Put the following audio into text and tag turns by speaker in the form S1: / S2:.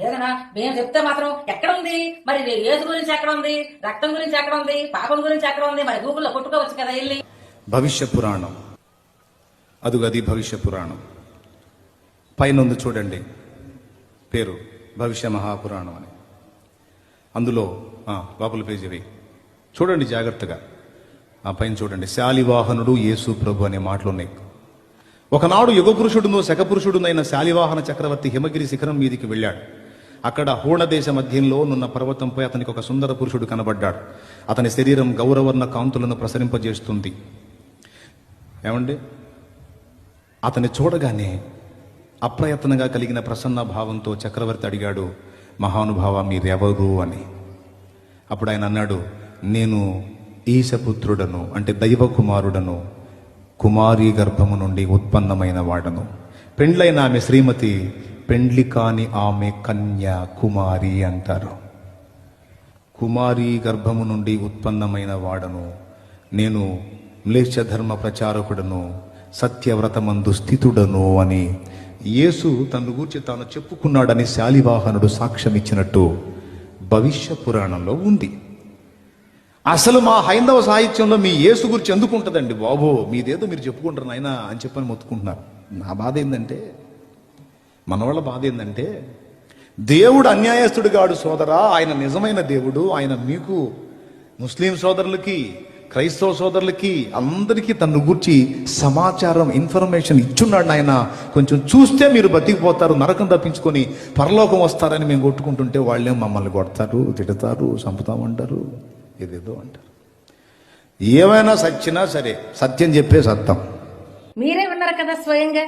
S1: ఏదైనా మేము చెప్తే మాత్రం ఎక్కడ ఉంది మరి యేసు గురించి ఎక్కడ ఉంది, రక్తం గురించి ఎక్కడ ఉంది, పాపం గురించి ఎక్కడ ఉంది, మరి గూగుల్లో కొట్టుకోవచ్చు కదా వెళ్ళి.
S2: భవిష్య పురాణం, అదుగది భవిష్య పురాణం పైన ఉంది చూడండి, పేరు భవిష్య మహాపురాణం అని. అందులో లోపల పేజీవి చూడండి జాగ్రత్తగా, ఆ పైన చూడండి. శాలివాహనుడు యేసు ప్రభు అనే మాటలు ఉన్నాయి. ఒకనాడు యుగ పురుషుడును శకపురుషుడునైన శాలివాహన చక్రవర్తి హిమగిరి శిఖరం మీదికి వెళ్ళాడు. అక్కడ హూణదేశ మధ్యంలో నున్న పర్వతంపై అతనికి ఒక సుందర పురుషుడు కనబడ్డాడు. అతని శరీరం గౌరవర్ణ కాంతులను ప్రసరింపజేస్తుంది. ఏమండి, అతన్ని చూడగానే అప్రయత్నంగా కలిగిన ప్రసన్న భావంతో చక్రవర్తి అడిగాడు, మహానుభావ మీరెవరు అని. అప్పుడు ఆయన అన్నాడు, నేను ఈశపుత్రుడను, అంటే దైవ కుమారుడను, కుమారి గర్భము నుండి ఉత్పన్నమైన వాడను. పెండ్లైన ఆమె శ్రీమతి, పెండ్లి కాని ఆమె కన్య కుమారి అంటారు. కుమారి గర్భము నుండి ఉత్పన్నమైన వాడను, నేను మ్లేచ్ఛ ధర్మ ప్రచారకుడను, సత్యవ్రతమందు స్థితుడను అని యేసు తను గూర్చి తాను చెప్పుకున్నాడని శాలివాహనుడు సాక్ష్యం ఇచ్చినట్టు భవిష్య పురాణంలో ఉంది. అసలు మా హైందవ సాహిత్యంలో మీ యేసు గురించి ఎందుకు ఉంటుందండి బాబు, మీదేదో మీరు చెప్పుకుంటారు నాయన అని చెప్పని మొత్తుకుంటున్నారు. నా బాధ ఏంటంటే, మనవాళ్ళ బాధ ఏంటంటే, దేవుడు అన్యాయస్తుడు కాడు సోదరా, ఆయన నిజమైన దేవుడు. ఆయన మీకు ముస్లిం సోదరులకి, క్రైస్తవ సోదరులకి, అందరికీ తను గూర్చి సమాచారం, ఇన్ఫర్మేషన్ ఇచ్చున్నాడు. ఆయన కొంచెం చూస్తే మీరు బతికిపోతారు, నరకం తప్పించుకొని పరలోకం వస్తారని మేము కొట్టుకుంటుంటే వాళ్ళే మమ్మల్ని కొడతారు, తిడతారు, చంపుతామంటారు, ఏదేదో అంటారు. ఏమైనా సచ్చినా సరే సత్యం చెప్పే సత్తం.
S1: మీరే ఉన్నారు కదా స్వయంగా.